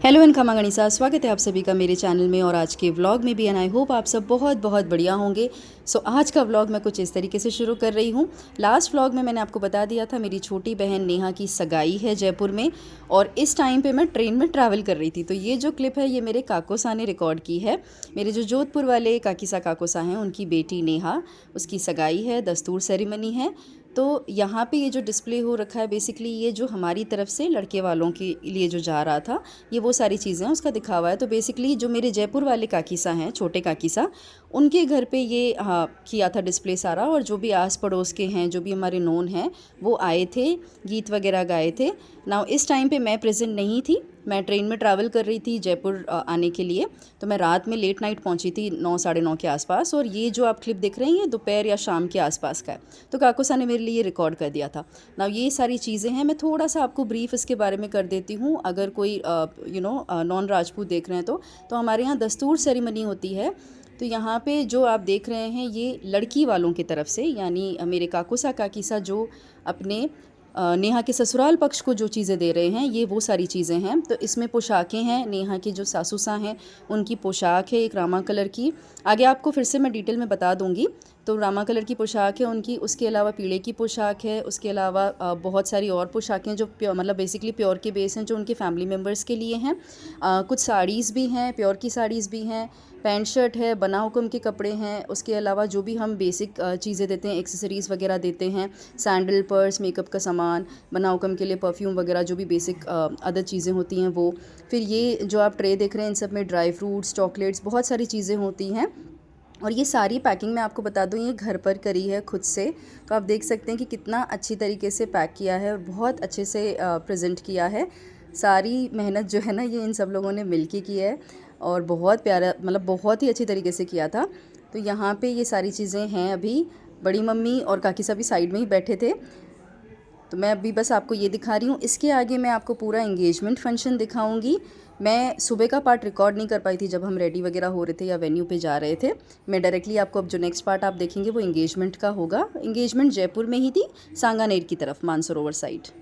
Hello and खमा गणिसा, स्वागत है आप सभी का मेरे चैनल में और आज के व्लॉग में भी। एंड आई होप आप सब बहुत बहुत बढ़िया होंगे। सो आज का व्लॉग मैं कुछ इस तरीके से शुरू कर रही हूँ। लास्ट व्लॉग में मैंने आपको बता दिया था मेरी छोटी बहन नेहा की सगाई है जयपुर में, और इस टाइम पे मैं ट्रेन में ट्रैवल कर रही थी। तो ये जो क्लिप है ये मेरे काकोसा ने रिकॉर्ड की है। मेरे जो जोधपुर वाले काकीसा काकोसा हैं उनकी बेटी नेहा, उसकी सगाई है, दस्तूर सेरेमनी है। तो यहाँ पे ये जो डिस्प्ले हो रखा है बेसिकली ये जो हमारी तरफ से लड़के वालों के लिए जो जा रहा था ये वो सारी चीज़ें हैं उसका दिखावा है। तो बेसिकली जो मेरे जयपुर वाले काकीसा हैं, छोटे काकीसा, उनके घर पे ये किया था डिस्प्ले सारा। और जो भी आस पड़ोस के हैं, जो भी हमारे नोन हैं, वो आए थे, गीत वगैरह गाए थे। नाउ इस टाइम पे मैं प्रेजेंट नहीं थी, मैं ट्रेन में ट्रैवल कर रही थी जयपुर आने के लिए। तो मैं रात में लेट नाइट पहुंची थी, 9 साढ़े 9 के आसपास। और ये जो आप क्लिप देख रहे हैं ये दोपहर या शाम के आसपास का है। तो काकोसा ने मेरे लिए रिकॉर्ड कर दिया था। नाउ ये सारी चीज़ें हैं, मैं थोड़ा सा आपको ब्रीफ इसके बारे में कर देती हूँ। अगर कोई नॉन राजपूत देख रहे हैं तो हमारे यहाँ दस्तूर सेरेमनी होती है। तो यहाँ पे जो आप देख रहे हैं ये लड़की वालों की तरफ से, यानी मेरे काकोसा काकीसा जो अपने नेहा के ससुराल पक्ष को जो चीज़ें दे रहे हैं ये वो सारी चीज़ें हैं। तो इसमें पोशाकें हैं, नेहा के जो सासुसा हैं उनकी पोशाक है एक रामा कलर की। आगे आपको फिर से मैं डिटेल में बता दूंगी। तो रामा कलर की पोशाक है उनकी, उसके अलावा पीले की पोशाक है, उसके अलावा बहुत सारी और पोशाकें जो मतलब बेसिकली प्योर के बेस हैं, जो उनके फैमिली मेम्बर्स के लिए हैं। कुछ साड़ीज़ भी हैं, प्योर की साड़ीज़ भी हैं, पैंट शर्ट है, बना हुक्म के कपड़े हैं। उसके अलावा जो भी हम बेसिक चीज़ें देते हैं, एक्सेसरीज़ वगैरह देते हैं, सैंडल, पर्स, मेकअप का सामान, बना हुक्म के लिए परफ्यूम वगैरह, जो भी बेसिक अदर चीज़ें होती हैं वो। फिर ये जो आप ट्रे देख रहे हैं इन सब में ड्राई फ्रूट्स, चॉकलेट्स, बहुत सारी चीज़ें होती हैं। और ये सारी पैकिंग मैं आपको बता दूँ ये घर पर करी है खुद से। तो आप देख सकते हैं कि कितना अच्छी तरीके से पैक किया है और बहुत अच्छे से प्रेजेंट किया है। सारी मेहनत जो है ना ये इन सब लोगों ने मिलके की है और बहुत प्यारा, मतलब बहुत ही अच्छी तरीके से किया था। तो यहाँ पे ये सारी चीज़ें हैं। अभी बड़ी मम्मी और काकी साहब भी साइड में ही बैठे थे। तो मैं अभी बस आपको ये दिखा रही हूँ। इसके आगे मैं आपको पूरा एंगेजमेंट फंक्शन दिखाऊंगी। मैं सुबह का पार्ट रिकॉर्ड नहीं कर पाई थी जब हम रेडी वगैरह हो रहे थे या वेन्यू पे जा रहे थे। मैं डायरेक्टली आपको अब जो नेक्स्ट पार्ट आप देखेंगे वो एंगेजमेंट का होगा। एंगेजमेंट जयपुर में ही थी, सांगानेर की तरफ, मानसरोवर साइड।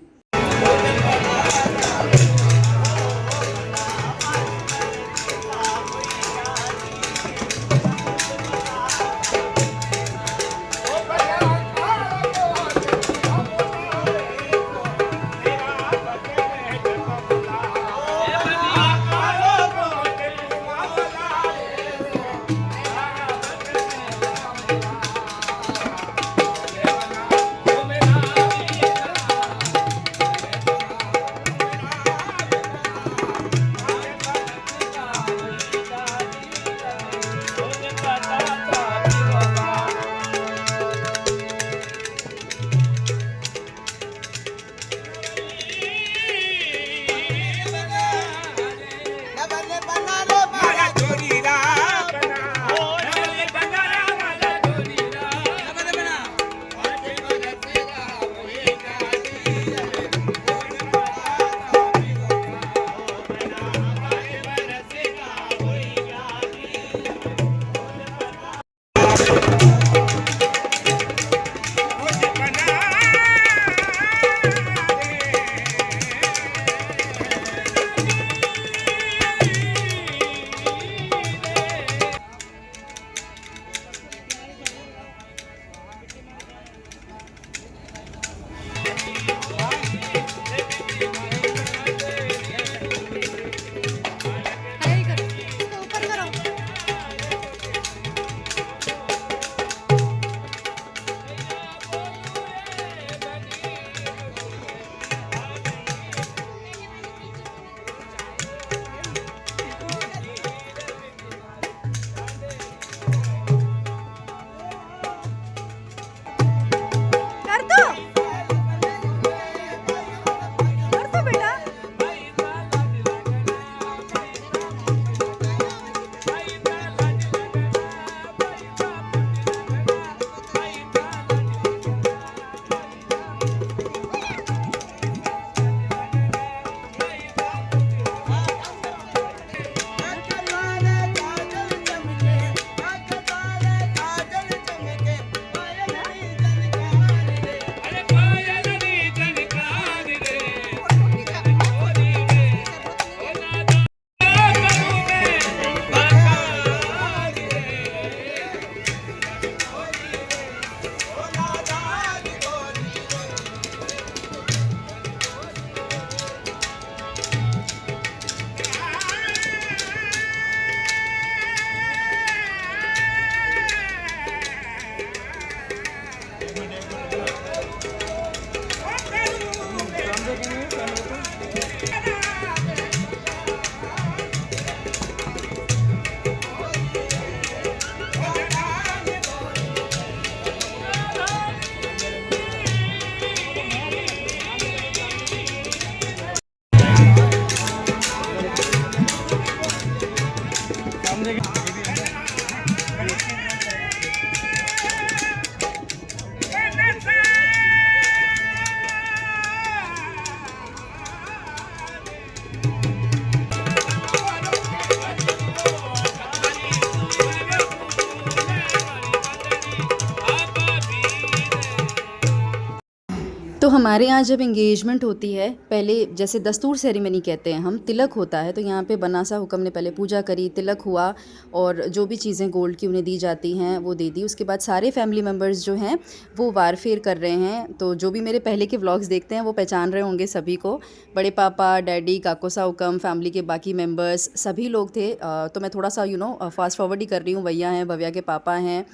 हमारे यहाँ जब एंगेजमेंट होती है, पहले जैसे दस्तूर सेरेमनी कहते हैं हम, तिलक होता है, तो यहाँ पे बनासा हुक्म ने पहले पूजा करी, तिलक हुआ और जो भी चीज़ें गोल्ड की उन्हें दी जाती हैं वो दे दी। उसके बाद सारे फैमिली मेम्बर्स जो हैं वो वार फेर कर रहे हैं। तो जो भी मेरे पहले के व्लॉग्स देखते हैं वो पहचान रहे होंगे सभी को। बड़े पापा, डैडी, काकोसा हुक्म, फैमिली के बाकी मेम्बर्स सभी लोग थे। तो मैं थोड़ा सा फास्ट फॉरवर्ड ही कर रही हूँ। भैया हैं, भव्या के पापा हैं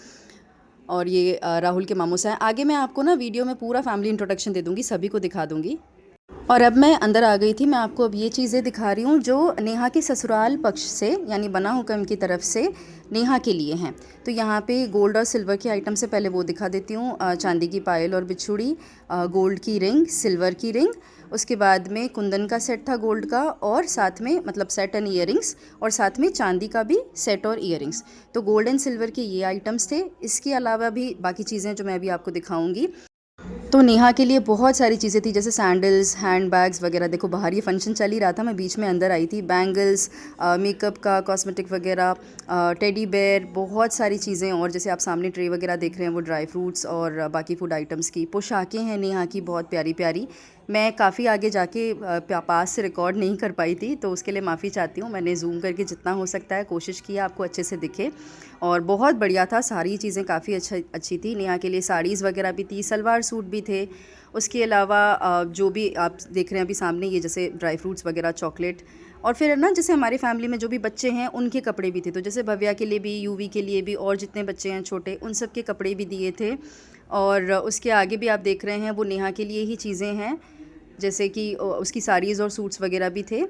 और ये राहुल के मामू से हैं। आगे मैं आपको ना वीडियो में पूरा फैमिली इंट्रोडक्शन दे दूँगी, सभी को दिखा दूँगी। और अब मैं अंदर आ गई थी। मैं आपको अब ये चीज़ें दिखा रही हूँ जो नेहा के ससुराल पक्ष से यानी बना हुक्म की तरफ से नेहा के लिए हैं। तो यहाँ पे गोल्ड और सिल्वर के आइटम से पहले वो दिखा देती हूँ। चांदी की पायल और बिछुड़ी, गोल्ड की रिंग, सिल्वर की रिंग, उसके बाद में कुंदन का सेट था गोल्ड का और साथ में मतलब सेट एंड ईयरिंग्स, और साथ में चांदी का भी सेट और ईयरिंग्स। तो गोल्ड एंड सिल्वर के ये आइटम्स थे। इसके अलावा भी बाकी चीज़ें जो मैं अभी आपको दिखाऊंगी। तो नेहा के लिए बहुत सारी चीज़ें थी, जैसे सैंडल्स, हैंड बैग्स वगैरह। देखो बाहर ये फंक्शन चल ही रहा था, मैं बीच में अंदर आई थी। बैंगल्स, मेकअप का, कॉस्मेटिक वगैरह, टेडी बेयर, बहुत सारी चीज़ें। और जैसे आप सामने ट्रे वगैरह देख रहे हैं वो ड्राई फ्रूट्स और बाकी फूड आइटम्स की। पोशाकें हैं नेहा की बहुत प्यारी प्यारी। मैं काफ़ी आगे जाके पास से रिकॉर्ड नहीं कर पाई थी, तो उसके लिए माफ़ी चाहती हूँ। मैंने जूम करके जितना हो सकता है कोशिश किया आपको अच्छे से दिखे, और बहुत बढ़िया था। सारी चीज़ें काफ़ी अच्छी थी। नेहा के लिए साड़ीज़ वगैरह भी थी, सलवार सूट भी थे। उसके अलावा जो भी आप देख रहे हैं अभी सामने, ये जैसे ड्राई फ्रूट्स वगैरह, चॉकलेट, और फिर ना जैसे हमारे फैमिली में जो भी बच्चे हैं उनके कपड़े भी थे। तो जैसे भव्या के लिए भी, यूवी के लिए भी, और जितने बच्चे हैं छोटे उन सब के कपड़े भी दिए थे। और उसके आगे भी आप देख रहे हैं वो नेहा के लिए ही चीज़ें हैं, जैसे कि उसकी साड़ीज़ और सूट्स वगैरह भी थे।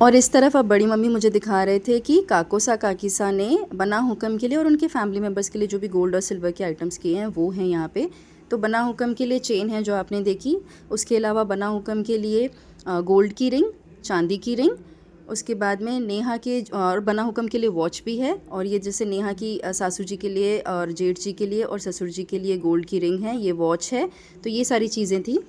और इस तरफ अब बड़ी मम्मी मुझे दिखा रहे थे कि काकोसा काकीसा ने बना हुक्म के लिए और उनके फैमिली मेम्बर्स के लिए जो भी गोल्ड और सिल्वर के आइटम्स किए हैं वो हैं यहाँ पे। तो बना हुक्म के लिए चेन है जो आपने देखी, उसके अलावा बना हुक्म के लिए गोल्ड की रिंग, चांदी की रिंग, उसके बाद में नेहा के और बना हुक्म के लिए वॉच भी है। और ये जैसे नेहा की सासू जी के लिए और जेठ जी के लिए और ससुर जी के लिए गोल्ड की रिंग है, ये वॉच है। तो ये सारी चीज़ें थी।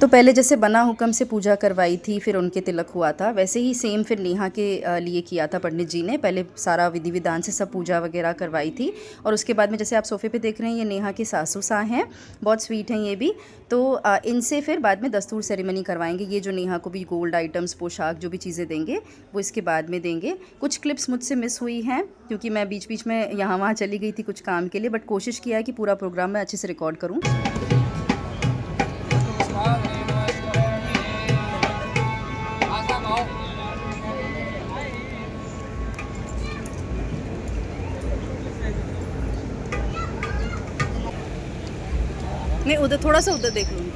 तो पहले जैसे बना हुक्म से पूजा करवाई थी, फिर उनके तिलक हुआ था, वैसे ही सेम फिर नेहा के लिए किया था पंडित जी ने। पहले सारा विधि विधान से सब पूजा वगैरह करवाई थी और उसके बाद में जैसे आप सोफ़े पे देख रहे हैं, ये नेहा के सासू सा हैं, बहुत स्वीट हैं ये भी। तो इनसे फिर बाद में दस्तूर सेरेमनी करवाएंगे। ये जो नेहा को भी गोल्ड आइटम्स, पोशाक, जो भी चीज़ें देंगे वो इसके बाद में देंगे। कुछ क्लिप्स मुझसे मिस हुई हैं क्योंकि मैं बीच बीच में यहाँ वहाँ चली गई थी कुछ काम के लिए, बट कोशिश किया है कि पूरा प्रोग्राम मैं अच्छे से रिकॉर्ड करूँ। मैं उधर थोड़ा सा उधर देख लूँगी।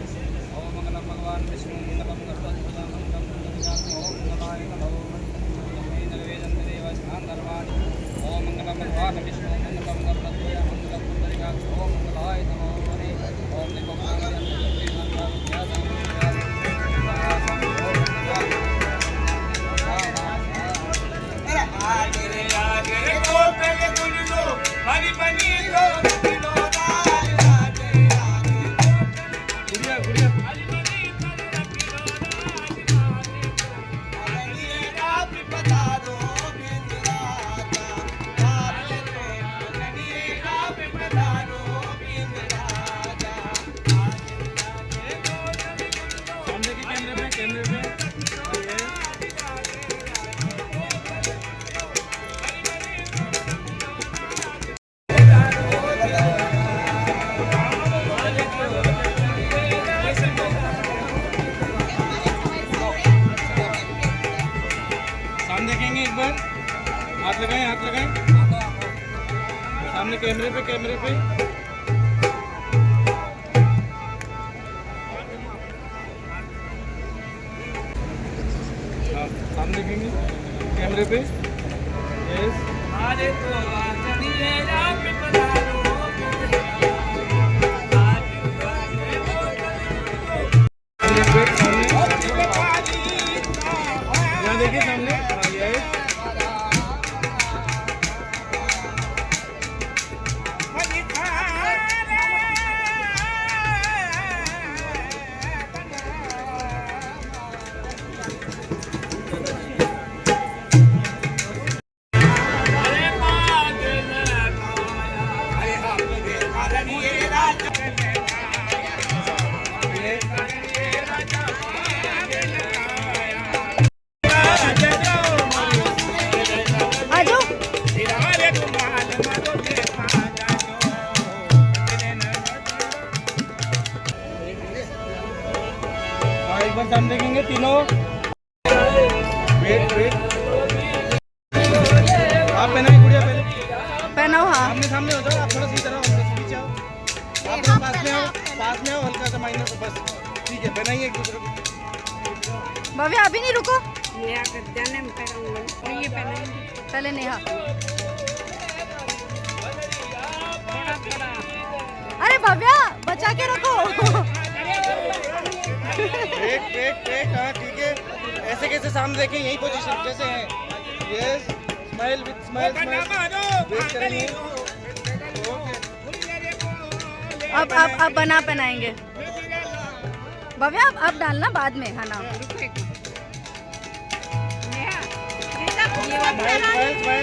देखेंगे एक बार, हाथ लगाएं सामने कैमरे पे सामने देखेंगे कैमरे पे। यस, यहाँ देखिए सामने। एक बार सामने देखेंगे तीनों। वेट आप पहनाएं गुड़िया, पहले पहनाओ। हाँ, सामने हो जाओ, आप थोड़ा सी तरह पीछे आओ, आप पास में आओ हल्का सा माइनर को, बस ठीक है। पहनाइए एक दूसरे को। भव्या अभी नहीं रुको, ये पहनाएंगे पहले नेहा। अरे भव्या बचा के रखो। एक हाँ ठीक है। ऐसे कैसे सामने देखें, यही पोजीशन जैसे है। Yes, smile with smile wait करेंगे। अब बना पहनाएंगे। भव्या अब डालना बाद में, है ना।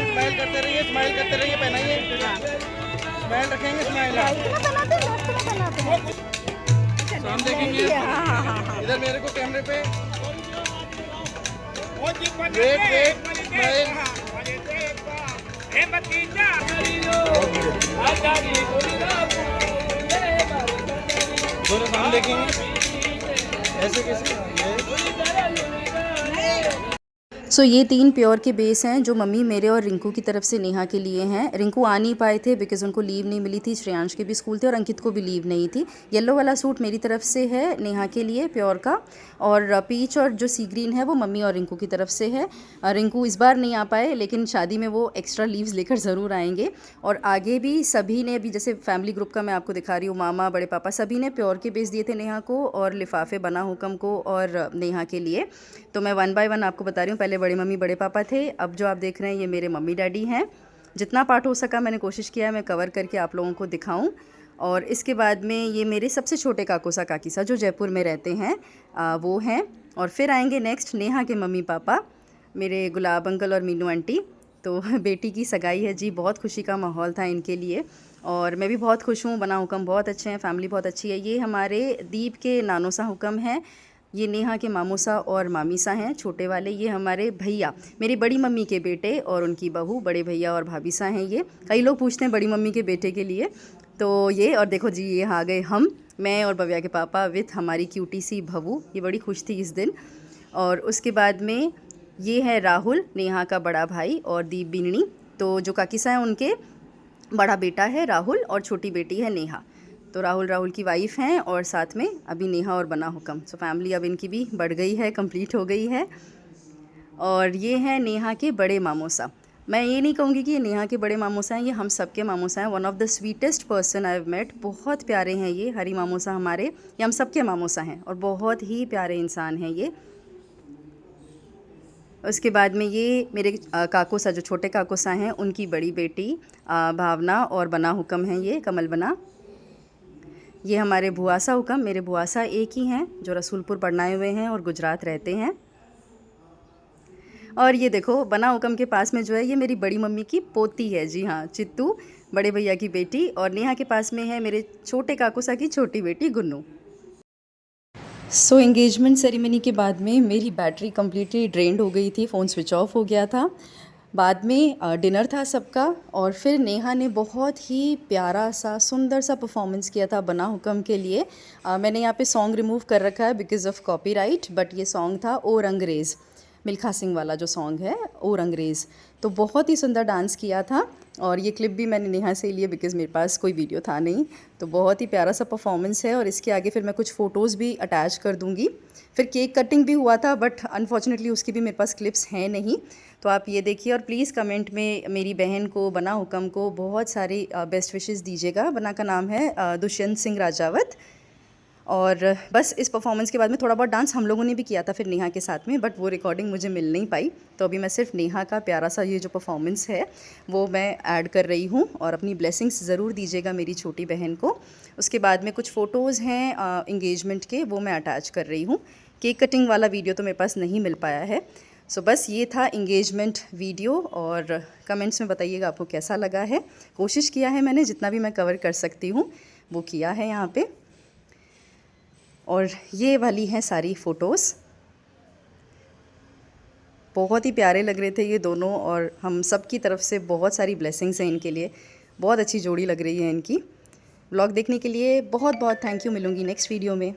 स्माइल करते रहिए, पहनाइए। स्माइल रखेंगे, स्माइल सामने देखेंगे। इधर मेरे को कैमरे पे। Wait smile. दोनों सामने देखेंगे। ऐसे कैसे? सो ये 3 प्योर के बेस हैं जो मम्मी मेरे और रिंकू की तरफ से नेहा के लिए हैं। रिंकू आ नहीं पाए थे बिकॉज़ उनको लीव नहीं मिली थी, श्रेयांश के भी स्कूल थे और अंकित को भी लीव नहीं थी। येलो वाला सूट मेरी तरफ से है नेहा के लिए प्योर का, और पीच और जो सी ग्रीन है वो मम्मी और रिंकू की तरफ से है। रिंकू इस बार नहीं आ पाए, लेकिन शादी में वो एक्स्ट्रा लीव्स लेकर ज़रूर आएंगे। और आगे भी सभी ने, अभी जैसे फैमिली ग्रुप का मैं आपको दिखा रही हूँ, मामा, बड़े पापा, सभी ने प्योर के बेस दिए थे नेहा को, और लिफाफे बना हुक्म को और नेहा के लिए। तो मैं 1 बाय 1 आपको बता रही हूँ। पहले बड़ी मम्मी बड़े पापा थे, अब जो आप देख रहे हैं ये मेरे मम्मी डैडी हैं। जितना पार्ट हो सका मैंने कोशिश किया है मैं कवर करके आप लोगों को दिखाऊं। और इसके बाद में ये मेरे सबसे छोटे काकोसा काकीसा जो जयपुर में रहते हैं वो हैं। और फिर आएंगे नेक्स्ट नेहा के मम्मी पापा, मेरे गुलाब अंकल और मीनू आंटी। तो बेटी की सगाई है जी, बहुत खुशी का माहौल था इनके लिए और मैं भी बहुत खुश हूँ। बना हुकम बहुत अच्छे हैं, फैमिली बहुत अच्छी है। ये हमारे दीप के नानोसा हुकम हैं, ये नेहा के मामूसा और मामीसा हैं छोटे वाले। ये हमारे भैया, मेरी बड़ी मम्मी के बेटे और उनकी बहू, बड़े भैया और भाभीसा हैं ये। कई लोग पूछते हैं बड़ी मम्मी के बेटे के लिए, तो ये। और देखो जी, ये आ गए हम, मैं और भव्या के पापा विथ हमारी क्यूटी सी भवू। ये बड़ी खुश थी इस दिन। और उसके बाद में ये है राहुल, नेहा का बड़ा भाई, और दीप बीननी। तो जो काकीसा हैं उनके बड़ा बेटा है राहुल और छोटी बेटी है नेहा। तो राहुल की वाइफ हैं और साथ में अभी नेहा और बना हुकम। सो फैमिली अब इनकी भी बढ़ गई है, कंप्लीट हो गई है। और ये हैं नेहा के बड़े मामूसा। मैं ये नहीं कहूँगी कि ये नेहा के बड़े मामूसा हैं, ये हम सब के मामूसा हैं। One of the sweetest person I have met. बहुत प्यारे हैं ये हरी मामूसा हमारे, ये हम सब के मामूसा हैं और बहुत ही प्यारे इंसान हैं ये। उसके बाद में ये मेरे काकोसा, जो छोटे काकोसा हैं, उनकी बड़ी बेटी भावना और बना हुकम हैं ये, कमल बना। ये हमारे बुआसा हुकम, मेरे बुआसा एक ही हैं जो रसूलपुर पढ़नाए हुए हैं और गुजरात रहते हैं। और ये देखो बना हुकम के पास में जो है, ये मेरी बड़ी मम्मी की पोती है जी हाँ, चित्तू, बड़े भैया की बेटी। और नेहा के पास में है मेरे छोटे काकोसा की छोटी बेटी गुन्नू। सो एंगेजमेंट सेरेमनी के बाद में मेरी बैटरी कम्प्लीटली ड्रेन्ड हो गई थी, फ़ोन स्विच ऑफ हो गया था। बाद में डिनर था सबका और फिर नेहा ने बहुत ही प्यारा सा सुंदर सा परफॉर्मेंस किया था बना हुकम के लिए। मैंने यहाँ पे सॉन्ग रिमूव कर रखा है बिकॉज़ ऑफ कॉपीराइट, बट ये सॉन्ग था ओ रंगरेज़, मिल्खा सिंह वाला जो सॉन्ग है ओ रंगरेज़। तो बहुत ही सुंदर डांस किया था और ये क्लिप भी मैंने नेहा से लिया बिकॉज़ मेरे पास कोई वीडियो था नहीं। तो बहुत ही प्यारा सा परफॉर्मेंस है और इसके आगे फिर मैं कुछ फ़ोटोज़ भी अटैच कर दूँगी। फिर केक कटिंग भी हुआ था बट अनफॉर्चुनेटली उसकी भी मेरे पास क्लिप्स हैं नहीं, तो आप ये देखिए। और प्लीज़ कमेंट में मेरी बहन को, बना हुकम को बहुत सारी बेस्ट विशेज़ दीजिएगा। बना का नाम है दुष्यंत सिंह राजावत। और बस इस परफॉर्मेंस के बाद में थोड़ा बहुत डांस हम लोगों ने भी किया था फिर नेहा के साथ में, बट वो रिकॉर्डिंग मुझे मिल नहीं पाई। तो अभी मैं सिर्फ नेहा का प्यारा सा ये जो परफॉर्मेंस है वो मैं ऐड कर रही हूँ। और अपनी ब्लेसिंग्स ज़रूर दीजिएगा मेरी छोटी बहन को। उसके बाद में कुछ फ़ोटोज़ हैं इंगेजमेंट के, वो मैं अटैच कर रही हूँ। केक कटिंग वाला वीडियो तो मेरे पास नहीं मिल पाया है। सो बस ये था इंगेजमेंट वीडियो। और कमेंट्स में बताइएगा आपको कैसा लगा है। कोशिश किया है मैंने, जितना भी मैं कवर कर सकती हूँ वो किया है यहाँ पे। और ये वाली हैं सारी फ़ोटोज़, बहुत ही प्यारे लग रहे थे ये दोनों और हम सब की तरफ से बहुत सारी ब्लेसिंग्स हैं इनके लिए। बहुत अच्छी जोड़ी लग रही है इनकी। व्लॉग देखने के लिए बहुत बहुत थैंक यू। मिलूँगी नेक्स्ट वीडियो में।